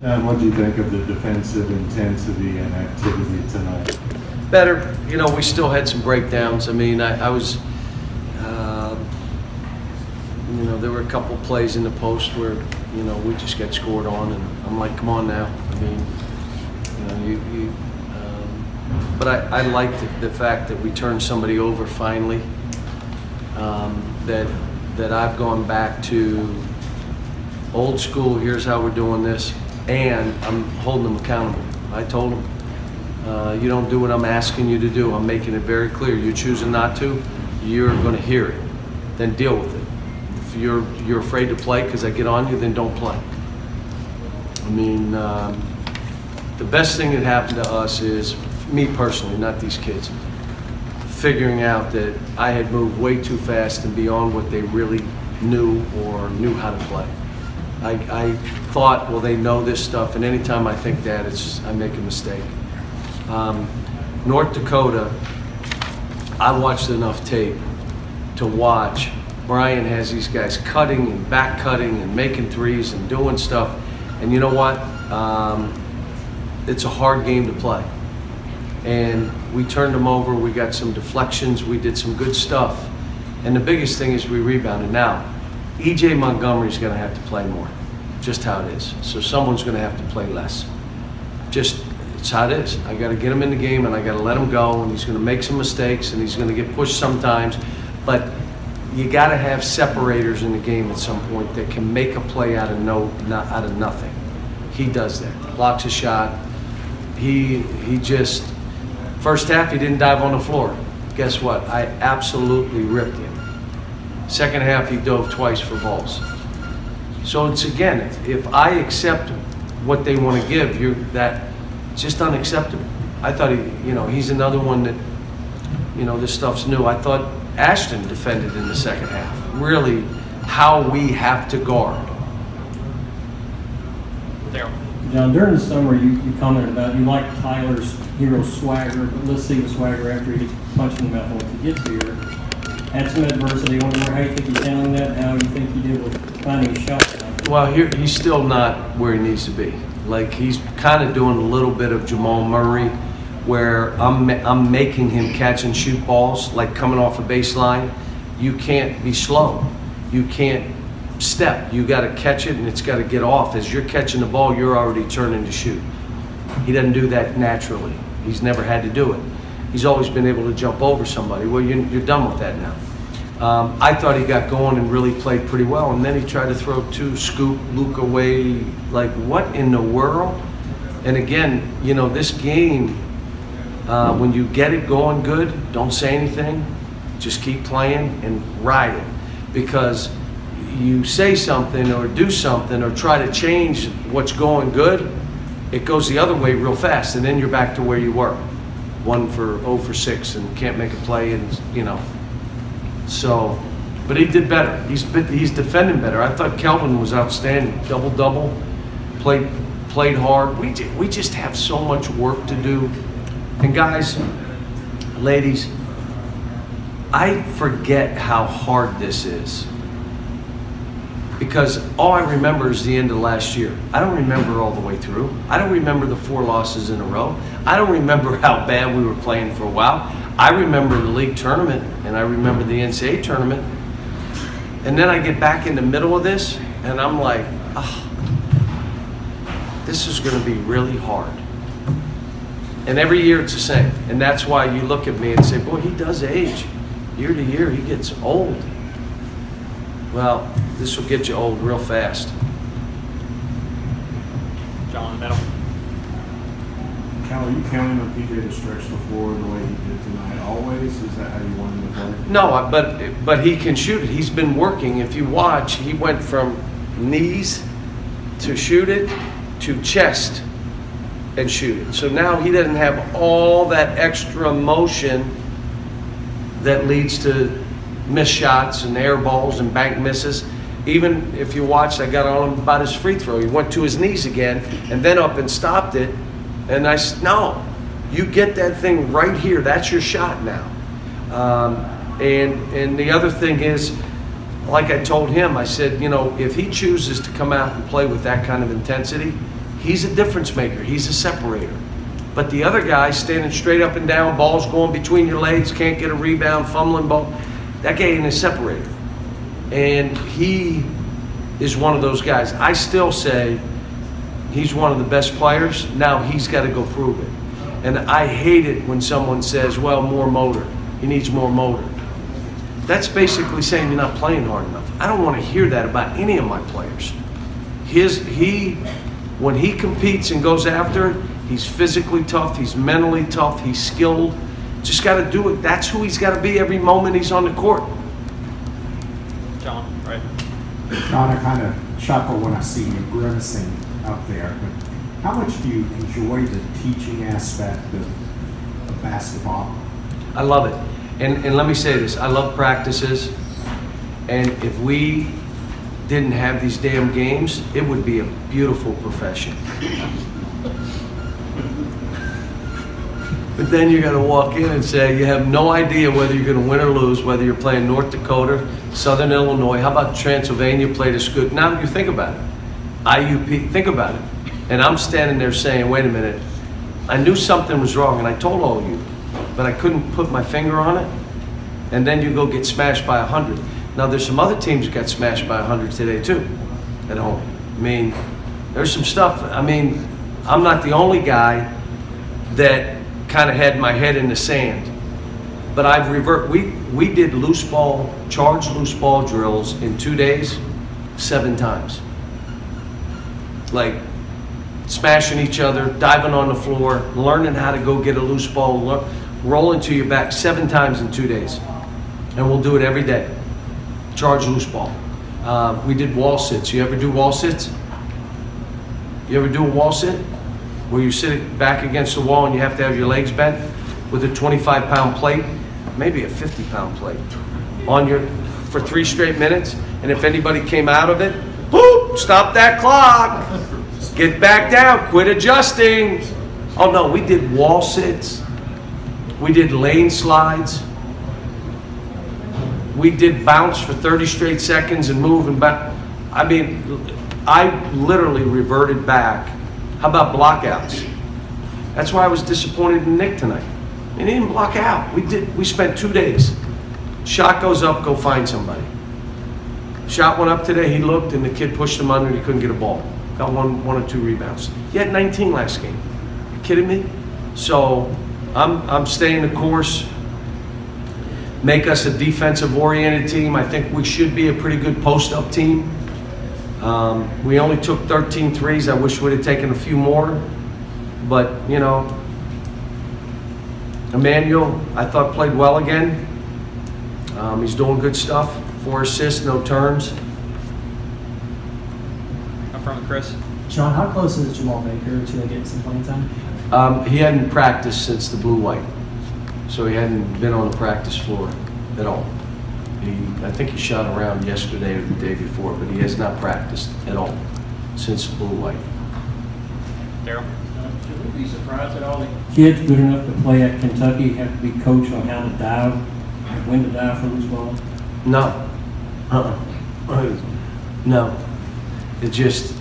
What do you think of the defensive intensity and activity tonight? Better. You know, we still had some breakdowns. I mean, I was, you know, there were a couple plays in the post where, you know, we just got scored on, and I'm like, come on now. I mean, you know, but I liked the fact that we turned somebody over finally. That I've gone back to old school. Here's how we're doing this, and I'm holding them accountable. I told them, you don't do what I'm asking you to do. I'm making it very clear. You're choosing not to, you're going to hear it. Then deal with it. If you're afraid to play because I get on you, then don't play. I mean, the best thing that happened to us is, me personally, not these kids, figuring out that I had moved way too fast and beyond what they really knew or knew how to play. I thought, well, they know this stuff, and anytime I think that, I make a mistake. North Dakota, I watched enough tape to watch. Brian has these guys cutting and back cutting and making threes and doing stuff, and you know what? It's a hard game to play. And we turned them over, we got some deflections, we did some good stuff. And the biggest thing is we rebounded. Now, E.J. Montgomery's gonna have to play more, just how it is. So someone's gonna have to play less. Just, it's how it is. I gotta get him in the game and I gotta let him go, and he's gonna make some mistakes and he's gonna get pushed sometimes, but you gotta have separators in the game at some point that can make a play out of nothing. He does that, blocks a shot. He just, first half, he didn't dive on the floor. Guess what? I absolutely ripped him. Second half, he dove twice for balls. So it's, again, if I accept what they want to give, it's just unacceptable. I thought he's another one that, you know, this stuff's new. I thought Ashton defended in the second half. Really, how we have to guard. John, during the summer, you commented about you like Tyler's hero swagger, but let's see the swagger after he gets punched in the mouth once he gets here. Had some adversity. I wonder how you think he's handling that, how you think he did with finding a shot. Well, he's still not where he needs to be. Like, he's kind of doing a little bit of Jamal Murray, where I'm making him catch and shoot balls, like coming off a baseline. You can't be slow. You can't step. You got to catch it and it's got to get off. As you're catching the ball, you're already turning to shoot. He doesn't do that naturally. He's never had to do it. He's always been able to jump over somebody. Well, you're done with that now. I thought he got going and really played pretty well, and then he tried to throw two scoop Luke away. Like, what in the world? And again, you know, this game, when you get it going good, don't say anything. Just keep playing and ride it, because you say something or do something or try to change what's going good, it goes the other way real fast, and then you're back to where you were. 0 for 6 and can't make a play, and you know. So, but he did better. He's defending better. I thought Kelvin was outstanding. Double-double, played hard. We just have so much work to do. And guys, ladies, I forget how hard this is, because all I remember is the end of last year. I don't remember all the way through. I don't remember the 4 losses in a row. I don't remember how bad we were playing for a while. I remember the league tournament, and I remember the NCAA tournament. And then I get back in the middle of this, and I'm like, oh, this is going to be really hard. And every year it's the same. And that's why you look at me and say, boy, he does age. Year to year, he gets old. Well, this will get you old real fast. John, middle. Cal, are you counting on PJ to stretch the floor the way he did tonight always? Is that how you want him to play? No, but he can shoot it. He's been working. If you watch, he went from knees to shoot it to chest and shoot it. So now he doesn't have all that extra motion that leads to missed shots and air balls and bank misses. Even if you watch, I got on him about his free throw. He went to his knees again and then up and stopped it. And I said, no, you get that thing right here. That's your shot now. And the other thing is, like I told him, I said, you know, if he chooses to come out and play with that kind of intensity, He's a difference maker. He's a separator. But the other guy standing straight up and down, balls going between your legs, can't get a rebound, fumbling ball, that guy ain't a separator. And he is one of those guys. I still say he's one of the best players. Now he's got to go prove it. And I hate it when someone says, well, more motor. He needs more motor. That's basically saying you're not playing hard enough. I don't want to hear that about any of my players. When he competes and goes after it, he's physically tough, he's mentally tough, he's skilled. Just got to do it. That's who he's got to be every moment he's on the court. John, right? John, I kind of chuckle when I see you grimacing up there, but how much do you enjoy the teaching aspect of basketball? I love it. And let me say this, I love practices, and if we didn't have these damn games, it would be a beautiful profession. But then you're going to walk in and say you have no idea whether you're going to win or lose, whether you're playing North Dakota, Southern Illinois, how about Transylvania played us good? Now you think about it, IUP, think about it. And I'm standing there saying, wait a minute, I knew something was wrong, and I told all of you, but I couldn't put my finger on it. And then you go get smashed by 100. Now there's some other teams that got smashed by 100 today too, at home. I mean, there's some stuff. I mean, I'm not the only guy that kind of had my head in the sand. But I've we did loose ball, charged loose ball drills in 2 days, 7 times. Like smashing each other, diving on the floor, learning how to go get a loose ball, rolling to your back 7 times in 2 days. And we'll do it every day. Charge loose ball. We did wall sits. You ever do wall sits? You ever do a wall sit? Where you sit back against the wall and you have to have your legs bent with a 25-pound plate, maybe a 50-pound plate, on for 3 straight minutes. And if anybody came out of it, boop, stop that clock. Get back down, quit adjusting. Oh no, we did wall sits. We did lane slides. We did bounce for 30 straight seconds and move and back. I mean, I literally reverted back. How about blockouts? That's why I was disappointed in Nick tonight. He didn't block out. We spent 2 days. Shot goes up, go find somebody. Shot went up today, he looked and the kid pushed him under and he couldn't get a ball. Got one or 2 rebounds. He had 19 last game. You kidding me? So I'm staying the course. Make us a defensive-oriented team. I think we should be a pretty good post-up team. We only took 13 threes. I wish we'd have taken a few more. But, you know, Emmanuel, I thought, played well again. He's doing good stuff. 4 assists, no turns. Up front with Chris. Sean, how close is Jamal Baker to getting some playing time? He hadn't practiced since the blue-white. So he hadn't been on the practice floor at all. I think he shot around yesterday or the day before, but he has not practiced at all since the blue-white. Daryl? Should we be surprised at all that kids good enough to play at Kentucky have to be coached on how to dive, when to dive for loose ball? No. No. It just,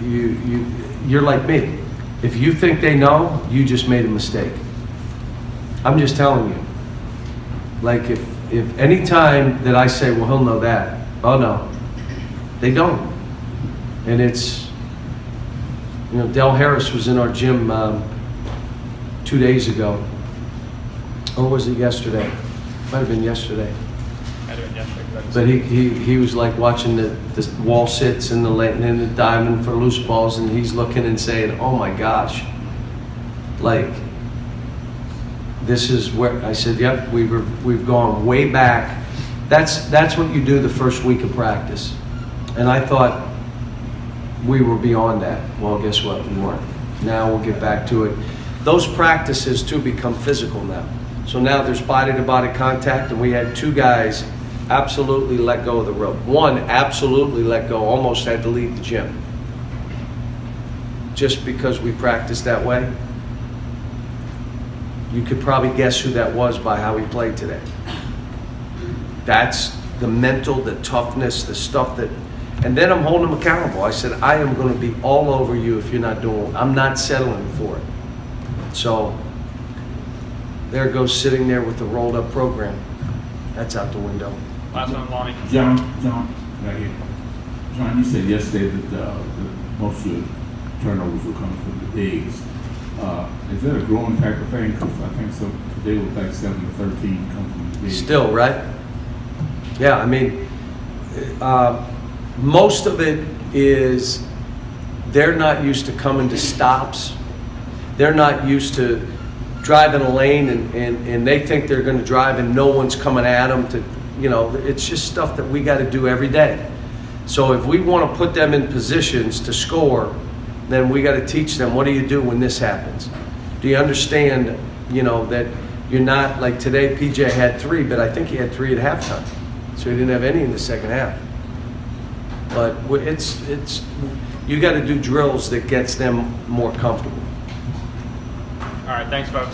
you're like me. If you think they know, you just made a mistake. I'm just telling you. Like if any time that I say, well, he'll know that, oh no, they don't. And it's, you know, Del Harris was in our gym 2 days ago. Or was it yesterday? Might have been yesterday. But he was like watching the wall sits and the diamond for loose balls, and he's looking and saying, oh my gosh, like, this is where I said, yep, we've gone way back. That's what you do the first week of practice. And I thought we were beyond that. Well, guess what? We weren't. Now we'll get back to it. Those practices too become physical now. So now there's body-to-body contact, and we had 2 guys absolutely let go of the rope. One absolutely let go, almost had to leave the gym. Just because we practiced that way. You could probably guess who that was by how he played today. That's the mental, the toughness, the stuff that, And then I'm holding them accountable. I said, I am going to be all over you if you're not doing it. I'm not settling for it. So there it goes, sitting there with the rolled up program. That's out the window. Last one, Lonnie. John, right here. John, you said yesterday that most of your turnovers will come from the bigs. Is that a growing type of thing? Because I think so. Today was like 7 to 13 come from the bigs. Still, right? Yeah, I mean, most of it is they're not used to coming to stops. They're not used to driving a lane and they think they're going to drive and no one's coming at them to, you know, it's just stuff that we got to do every day. So if we want to put them in positions to score, then we got to teach them, what do you do when this happens? Do you understand, you know, that you're not, like today PJ had 3, but I think he had 3 at halftime. So he didn't have any in the second half. But it's you got to do drills that gets them more comfortable. All right, thanks, folks.